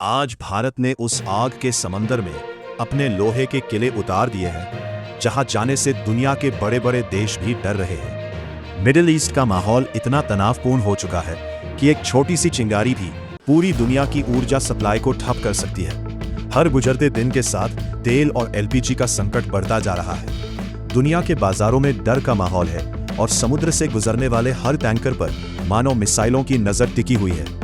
आज भारत ने उस आग के समंदर में अपने लोहे के किले उतार दिए हैं जहां जाने से दुनिया के बड़े बड़े देश भी डर रहे हैं। मिडिल ईस्ट का माहौल इतना तनावपूर्ण हो चुका है कि एक छोटी सी चिंगारी भी पूरी दुनिया की ऊर्जा सप्लाई को ठप कर सकती है। हर गुजरते दिन के साथ तेल और एलपीजी का संकट बढ़ता जा रहा है। दुनिया के बाजारों में डर का माहौल है और समुद्र से गुजरने वाले हर टैंकर पर मानो मिसाइलों की नजर टिकी हुई है।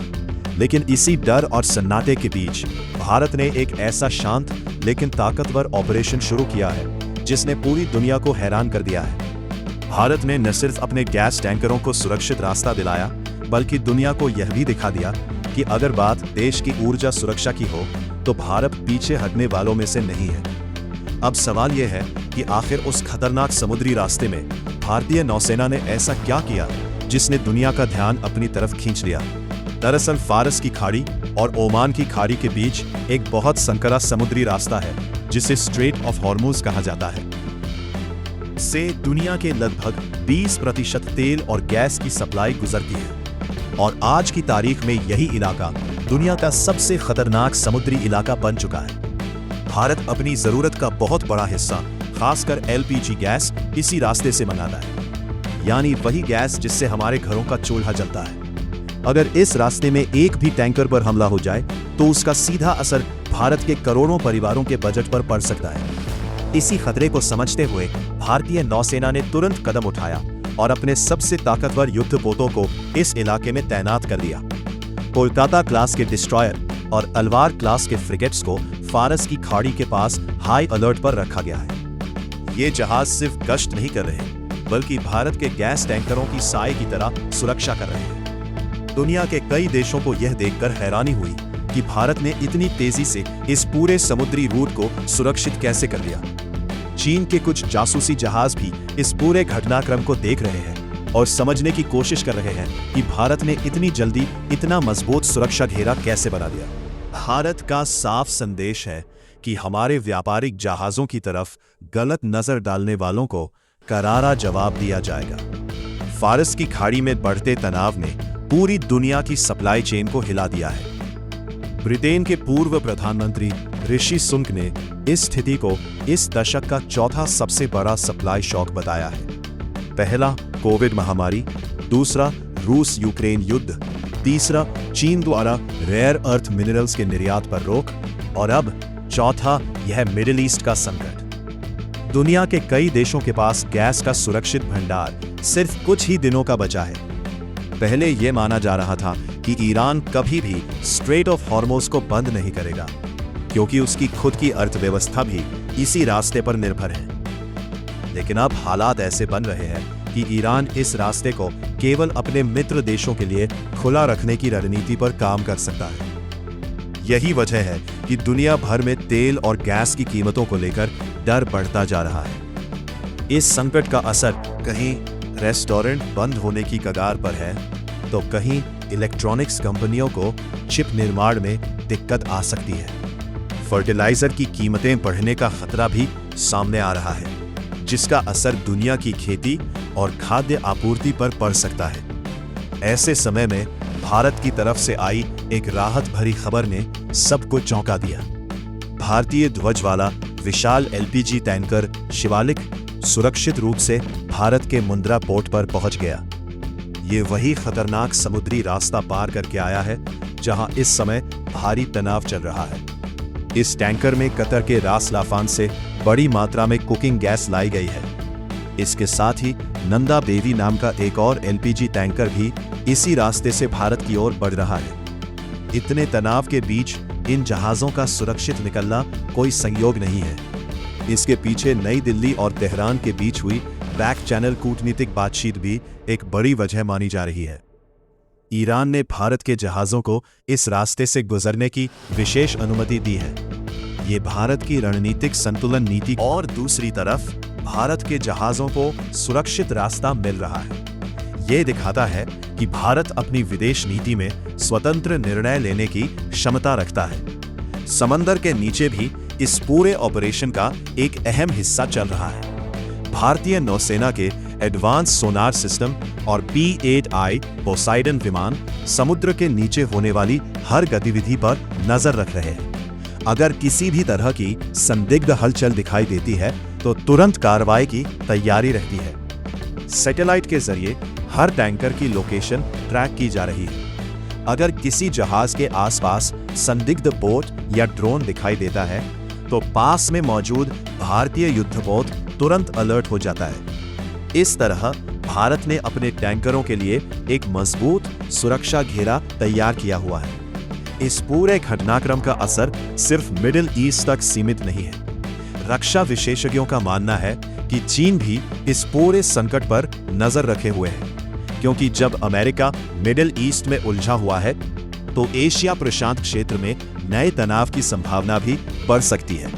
लेकिन इसी डर और सन्नाटे के बीच भारत ने एक ऐसा शांत लेकिन ताकतवर ऑपरेशन शुरू किया है जिसने पूरी दुनिया को हैरान कर दिया है। भारत ने न सिर्फ अपने गैस टैंकरों को सुरक्षित रास्ता दिलाया बल्कि दुनिया को यह भी दिखा दिया कि अगर बात देश की ऊर्जा सुरक्षा की हो तो भारत पीछे हटने वालों में से नहीं है। अब सवाल यह है कि आखिर उस खतरनाक समुद्री रास्ते में भारतीय नौसेना ने ऐसा क्या किया जिसने दुनिया का ध्यान अपनी तरफ खींच लिया। दरअसल फारस की खाड़ी और ओमान की खाड़ी के बीच एक बहुत संकरा समुद्री रास्ता है जिसे स्ट्रेट ऑफ हॉर्मुज कहा जाता है। से दुनिया के लगभग 20% तेल और गैस की सप्लाई गुजरती है और आज की तारीख में यही इलाका दुनिया का सबसे खतरनाक समुद्री इलाका बन चुका है। भारत अपनी जरूरत का बहुत बड़ा हिस्सा खासकर एलपीजी गैस इसी रास्ते से मंगाता है, यानी वही गैस जिससे हमारे घरों का चूल्हा जलता है। अगर इस रास्ते में एक भी टैंकर पर हमला हो जाए तो उसका सीधा असर भारत के करोड़ों परिवारों के बजट पर पड़ सकता है। इसी खतरे को समझते हुए भारतीय नौसेना ने तुरंत कदम उठाया और अपने सबसे ताकतवर युद्धपोतों को इस इलाके में तैनात कर दिया। कोलकाता क्लास के डिस्ट्रॉयर और अलवार क्लास के फ्रिगेट्स को फारस की खाड़ी के पास हाई अलर्ट पर रखा गया है। ये जहाज सिर्फ गश्त नहीं कर रहे बल्कि भारत के गैस टैंकरों की साए की तरह सुरक्षा कर रहे हैं। दुनिया के कई देशों को यह देखकर हैरानी हुई कि भारत ने इतनी तेजी से इस पूरे समुद्री रूट को सुरक्षित कैसे कर लिया। चीन के कुछ जासूसी जहाज भी इस पूरे घटनाक्रम को देख रहे हैं और समझने की कोशिश कर रहे हैं कि भारत ने इतनी जल्दी इतना मजबूत सुरक्षा घेरा कैसे बना दिया। भारत का साफ संदेश है कि हमारे व्यापारिक जहाजों की तरफ गलत नजर डालने वालों को करारा जवाब दिया जाएगा। फारस की खाड़ी में बढ़ते तनाव ने पूरी दुनिया की सप्लाई चेन को हिला दिया है। ब्रिटेन के पूर्व प्रधानमंत्री ऋषि सुनक ने इस स्थिति को इस दशक का चौथा सबसे बड़ा सप्लाई शॉक बताया है। पहला कोविड महामारी, दूसरा रूस यूक्रेन युद्ध, तीसरा चीन द्वारा रेयर अर्थ मिनरल्स के निर्यात पर रोक और अब चौथा यह मिडिल ईस्ट का संकट। दुनिया के कई देशों के पास गैस का सुरक्षित भंडार सिर्फ कुछ ही दिनों का बचा है। पहले यह माना जा रहा था कि ईरान कभी भी स्ट्रेट ऑफ हॉर्मुज को बंद नहीं करेगा क्योंकि उसकी खुद की अर्थव्यवस्था भी इसी रास्ते पर निर्भर है। लेकिन अब हालात ऐसे बन रहे हैं कि ईरान इस रास्ते को केवल अपने मित्र देशों के लिए खुला रखने की रणनीति पर काम कर सकता है। यही वजह है कि दुनिया भर में तेल और गैस की कीमतों को लेकर डर बढ़ता जा रहा है। इस संकट का असर कहीं रेस्टोरेंट बंद होने की कगार पर है तो कहीं इलेक्ट्रॉनिक्स कंपनियों को चिप निर्माण में दिक्कत आ सकती है। फर्टिलाइजर की कीमतें बढ़ने का खतरा भी सामने आ रहा है जिसका असर दुनिया की खेती और खाद्य आपूर्ति पर पड़ सकता है। ऐसे समय में भारत की तरफ से आई एक राहत भरी खबर ने सबको चौंका दिया। भारतीय ध्वज वाला विशाल एलपीजी टैंकर शिवालिक सुरक्षित रूप से भारत के मुंद्रा पोर्ट पर पहुंच गया। ये वही खतरनाक समुद्री रास्ता पार करके आया है जहां इस समय भारी तनाव चल रहा है। इस टैंकर में कतर के रास लाफान से बड़ी मात्रा में कुकिंग गैस लाई गई है। इसके साथ ही नंदा देवी नाम का एक और एलपीजी टैंकर भी इसी रास्ते से भारत की ओर बढ़ रहा है। इतने तनाव के बीच इन जहाजों का सुरक्षित निकलना कोई संयोग नहीं है। इसके पीछे नई दिल्ली और तेहरान के बीच हुई बैक चैनल कूटनीतिक बातचीत भी एक बड़ी वजह मानी जा रही है। ईरान ने भारत के जहाजों को इस रास्ते से गुजरने की विशेष अनुमति दी है। ये भारत की रणनीतिक संतुलन नीति और दूसरी तरफ भारत के जहाजों को सुरक्षित रास्ता मिल रहा है। ये दिखाता है कि भारत अपनी विदेश नीति में स्वतंत्र निर्णय लेने की क्षमता रखता है। समंदर के नीचे भी इस पूरे ऑपरेशन का एक अहम हिस्सा चल रहा है। भारतीय नौसेना के एडवांस सोनार सिस्टम और P-8I पोसाइडन विमान समुद्र के नीचे होने वाली हर गतिविधि पर नजर रख रहे हैं। अगर किसी भी तरह की संदिग्ध हलचल दिखाई देती है तो तुरंत कार्रवाई की तैयारी रहती है। सैटेलाइट के जरिए हर टैंकर की लोकेशन ट्रैक की जा रही है। अगर किसी जहाज के आसपास संदिग्ध बोट या ड्रोन दिखाई देता है तो पास में मौजूद भारतीय युद्धपोत तुरंत अलर्ट हो जाता है। इस तरह भारत ने अपने टैंकरों के लिए एक मजबूत सुरक्षा घेरा तैयार किया हुआ है। इस पूरे घटनाक्रम का असर सिर्फ मिडिल ईस्ट तक सीमित नहीं है। रक्षा विशेषज्ञों का मानना है कि चीन भी इस पूरे संकट पर नजर रखे हुए है, क्योंकि जब अमेरिका मिडिल ईस्ट में उलझा हुआ है तो एशिया प्रशांत क्षेत्र में नए तनाव की संभावना भी बढ़ सकती है।